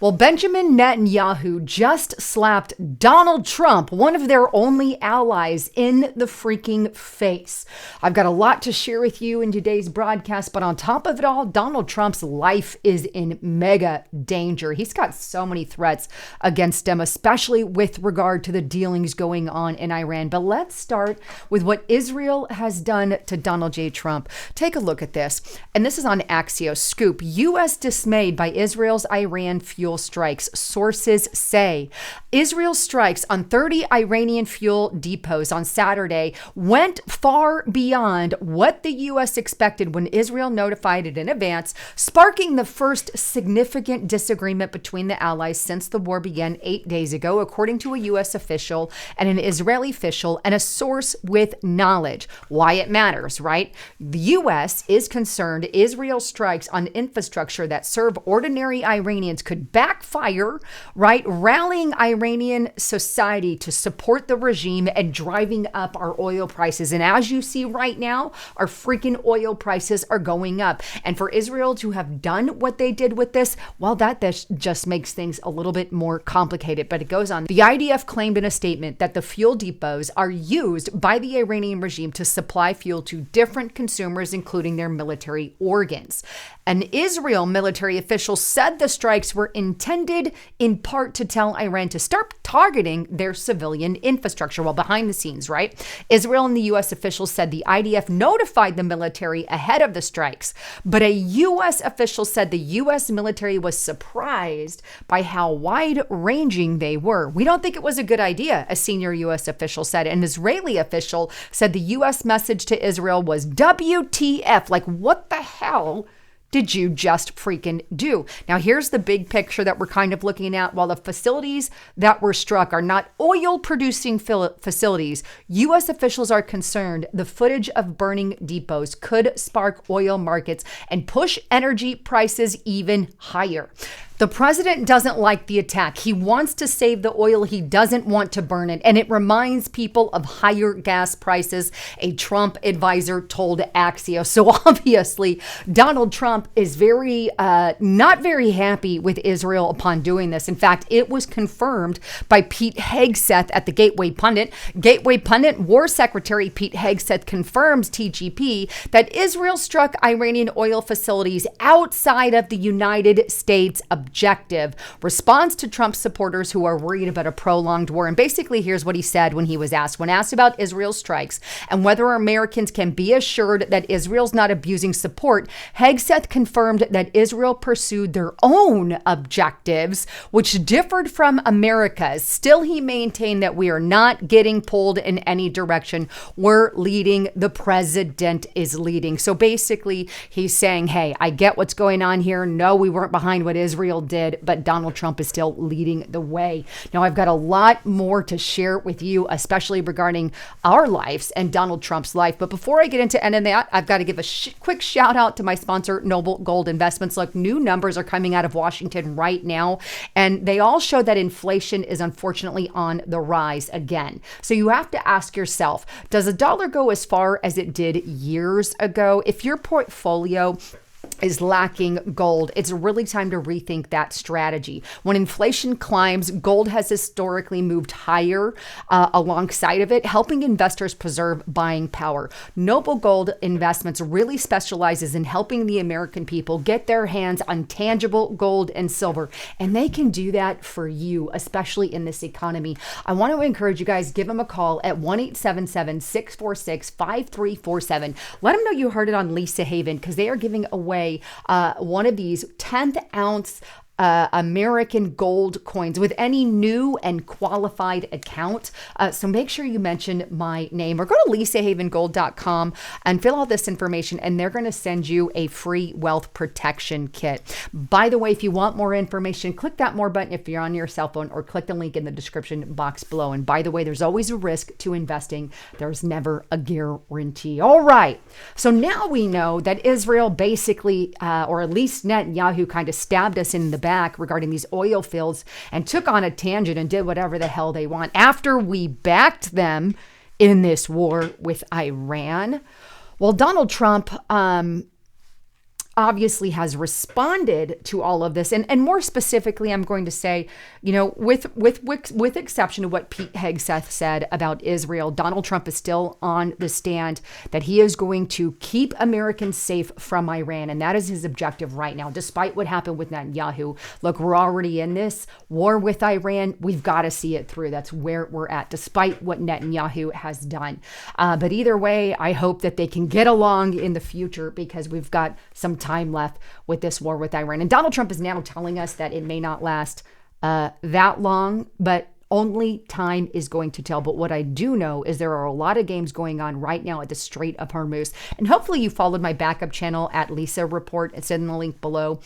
Well, Benjamin Netanyahu just slapped Donald Trump, one of their only allies, in the freaking face. I've got a lot to share with you in today's broadcast, but on top of it all, Donald Trump's life is in mega danger. He's got so many threats against him, especially with regard to the dealings going on in Iran. But let's start with what Israel has done to Donald J. Trump. Take a look at this. And this is on Axios. Scoop. U.S. dismayed by Israel's Iran fuel strikes. Sources say Israel strikes on 30 Iranian fuel depots on Saturday went far beyond what the U.S. expected when Israel notified it in advance, sparking the first significant disagreement between the allies since the war began 8 days ago, according to a U.S. official and an Israeli official and a source with knowledge. Why it matters, right? The U.S. is concerned Israel strikes on infrastructure that serve ordinary Iranians could backfire, right? Rallying Iranian society to support the regime and driving up our oil prices. And as you see right now, our freaking oil prices are going up. And for Israel to have done what they did with this, well, that just makes things a little bit more complicated. But it goes on. The IDF claimed in a statement that the fuel depots are used by the Iranian regime to supply fuel to different consumers, including their military organs. An Israel military official said the strikes were intended in part to tell Iran to start targeting their civilian infrastructure. Well, behind the scenes, right? Israel and the U.S. officials said the IDF notified the military ahead of the strikes, but a U.S. official said the U.S. military was surprised by how wide-ranging they were. We don't think it was a good idea, a senior U.S. official said. An Israeli official said the U.S. message to Israel was WTF, like what the hell did you just freaking do? Now, here's the big picture that we're kind of looking at. While the facilities that were struck are not oil-producing facilities, U.S. officials are concerned the footage of burning depots could spark oil markets and push energy prices even higher. The president doesn't like the attack. He wants to save the oil. He doesn't want to burn it. And it reminds people of higher gas prices, a Trump advisor told Axios. So obviously, Donald Trump is not very happy with Israel upon doing this. In fact, it was confirmed by Pete Hegseth at the Gateway Pundit. Gateway Pundit War Secretary Pete Hegseth confirms TGP that Israel struck Iranian oil facilities outside of the United States objective. Response to Trump supporters who are worried about a prolonged war. And basically, here's what he said when he was asked. When asked about Israel strikes and whether Americans can be assured that Israel's not abusing support, Hegseth confirmed that Israel pursued their own objectives, which differed from America's. Still, he maintained that we are not getting pulled in any direction. We're leading. The president is leading. So basically, he's saying, hey, I get what's going on here. No, we weren't behind what Israel did, but Donald Trump is still leading the way. Now, I've got a lot more to share with you, especially regarding our lives and Donald Trump's life. But before I get into any of that, I've got to give a quick shout out to my sponsor, Noble Gold Investments. Look, new numbers are coming out of Washington right now, and they all show that inflation is unfortunately on the rise again. So you have to ask yourself, does a dollar go as far as it did years ago? If your portfolio is lacking gold, it's really time to rethink that strategy. When inflation climbs, gold has historically moved higher alongside of it, helping investors preserve buying power. Noble Gold Investments really specializes in helping the American people get their hands on tangible gold and silver, and they can do that for you, especially in this economy. I want to encourage you guys, give them a call at 1-877-646-5347. Let them know you heard it on Lisa Haven, because they are giving away one of these 10th ounce American gold coins with any new and qualified account. So make sure you mention my name or go to lisahavengold.com and fill out this information, and they're going to send you a free wealth protection kit. By the way, if you want more information, click that more button if you're on your cell phone, or click the link in the description box below. And by the way, there's always a risk to investing. There's never a guarantee. All right. So now we know that Israel basically, or at least Netanyahu, kind of stabbed us in the back regarding these oil fields and took on a tangent and did whatever the hell they want after we backed them in this war with Iran. Well, Donald Trump obviously has responded to all of this. And more specifically, I'm going to say, with exception to what Pete Hegseth said about Israel, Donald Trump is still on the stand that he is going to keep Americans safe from Iran. And that is his objective right now, despite what happened with Netanyahu. Look, we're already in this war with Iran. We've got to see it through. That's where we're at, despite what Netanyahu has done. But either way, I hope that they can get along in the future, because we've got some time left with this war with Iran. And Donald Trump is now telling us that it may not last that long, but only time is going to tell. But what I do know is there are a lot of games going on right now at the Strait of Hormuz. And hopefully you followed my backup channel at Lisa Report. It's in the link below,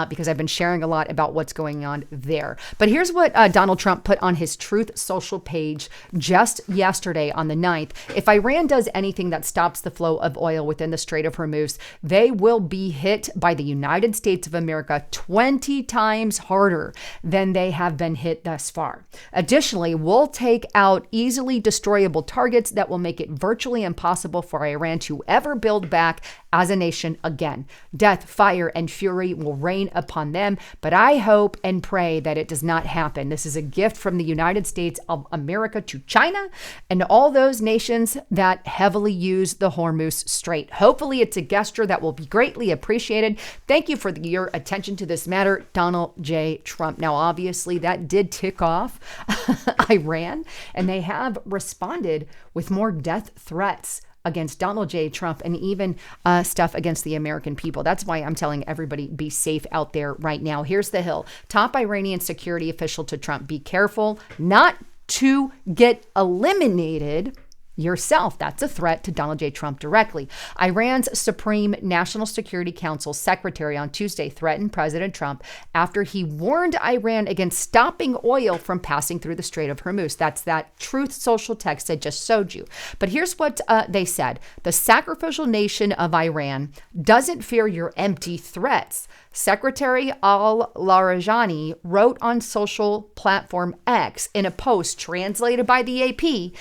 because I've been sharing a lot about what's going on there. But here's what Donald Trump put on his Truth Social page just yesterday on the 9th. If Iran does anything that stops the flow of oil within the Strait of Hormuz, they will be hit by the United States of America 20 times harder than they have been hit thus far. Additionally, we'll take out easily destroyable targets that will make it virtually impossible for Iran to ever build back as a nation again. Death, fire, and fury will rain upon them, but I hope and pray that it does not happen. This is a gift from the United States of America to China and all those nations that heavily use the Hormuz Strait. Hopefully it's a gesture that will be greatly appreciated. Thank you for your attention to this matter, Donald J. Trump. Now, obviously, that did tick off Iran, and they have responded with more death threats against Donald J. Trump, and even stuff against the American people. That's why I'm telling everybody, be safe out there right now. Here's the Hill. Top Iranian security official to Trump: be careful not to get eliminated yourself. That's a threat to Donald J. Trump directly. Iran's Supreme National Security Council secretary on Tuesday threatened President Trump after he warned Iran against stopping oil from passing through the Strait of Hormuz. That's that Truth Social text I just showed you. But here's what they said. The sacrificial nation of Iran doesn't fear your empty threats. Secretary al-Larijani wrote on social platform X in a post translated by the AP,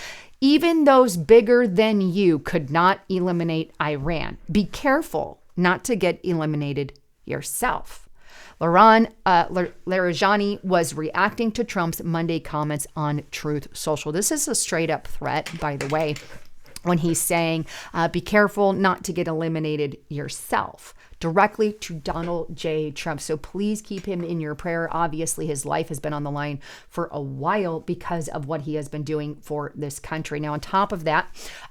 even those bigger than you could not eliminate Iran. Be careful not to get eliminated yourself. Larijani was reacting to Trump's Monday comments on Truth Social. This is a straight up threat, by the way, when he's saying, be careful not to get eliminated yourself, directly to Donald J. Trump. So please keep him in your prayer. Obviously, his life has been on the line for a while because of what he has been doing for this country. Now, on top of that,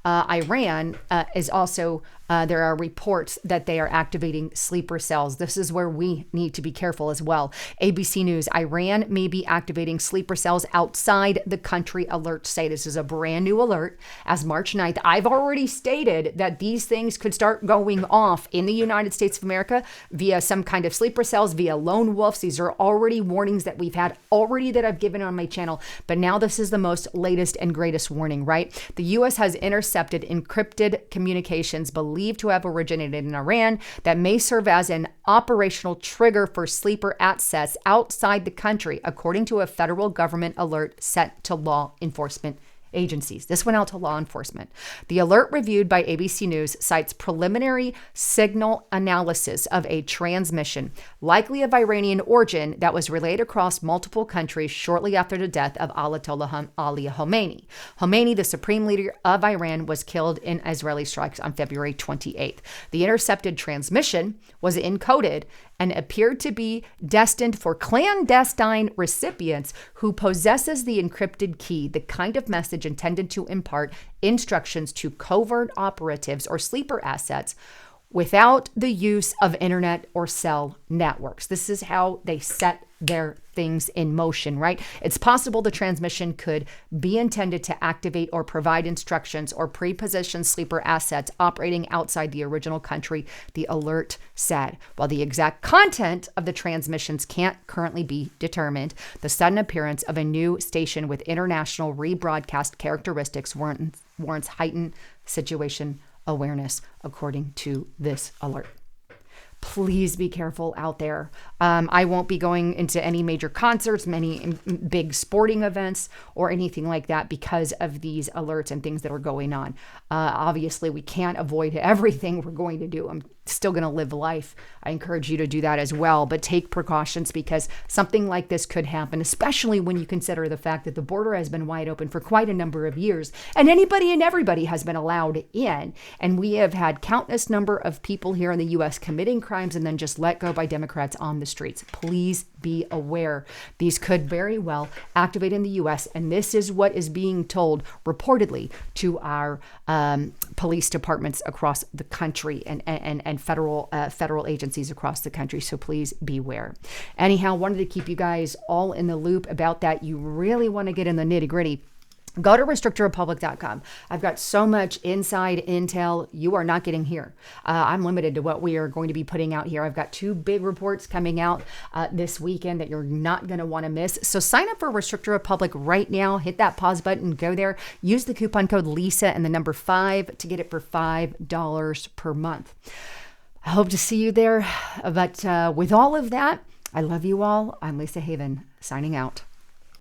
Iran is also, there are reports that they are activating sleeper cells. This is where we need to be careful as well. ABC News: Iran may be activating sleeper cells outside the country, alerts say. This is a brand new alert as March 9th. I've already stated that these things could start going off in the United States of America via some kind of sleeper cells, via lone wolves. These are already warnings that we've had already that I've given on my channel. But now this is the most latest and greatest warning, right? The U.S. has intercepted encrypted communications believed to have originated in Iran that may serve as an operational trigger for sleeper assets outside the country, according to a federal government alert sent to law enforcement agencies. This went out to law enforcement. The alert, reviewed by ABC News, cites preliminary signal analysis of a transmission, likely of Iranian origin, that was relayed across multiple countries shortly after the death of Ayatollah Ali Khomeini. Khomeini, the supreme leader of Iran, was killed in Israeli strikes on February 28th. The intercepted transmission was encoded and appeared to be destined for clandestine recipients who possesses the encrypted key, the kind of message intended to impart instructions to covert operatives or sleeper assets without the use of internet or cell networks. This is how they set their things in motion, right? It's possible the transmission could be intended to activate or provide instructions or pre-position sleeper assets operating outside the original country, the alert said. While the exact content of the transmissions can't currently be determined, the sudden appearance of a new station with international rebroadcast characteristics warrants heightened situation awareness, according to this alert. Please be careful out there. I won't be going into any major concerts, many big sporting events, or anything like that because of these alerts and things that are going on. Obviously, we can't avoid everything we're going to do. still going to live life, I encourage you to do that as well. But take precautions, because something like this could happen, especially when you consider the fact that the border has been wide open for quite a number of years, and anybody and everybody has been allowed in. And we have had countless number of people here in the U.S. committing crimes and then just let go by Democrats on the streets. Please be aware. These could very well activate in the U.S., and this is what is being told reportedly to our police departments across the country and federal agencies across the country. So please beware. Anyhow, wanted to keep you guys all in the loop about that. You really want to get in the nitty gritty. Go to restrictedrepublic.com. I've got so much inside intel you are not getting here. I'm limited to what we are going to be putting out here. I've got 2 big reports coming out this weekend that you're not going to want to miss. So sign up for Restricted Republic right now. Hit that pause button, go there. Use the coupon code Lisa and the number 5 to get it for $5 per month. I hope to see you there. But with all of that, I love you all. I'm Lisa Haven, signing out.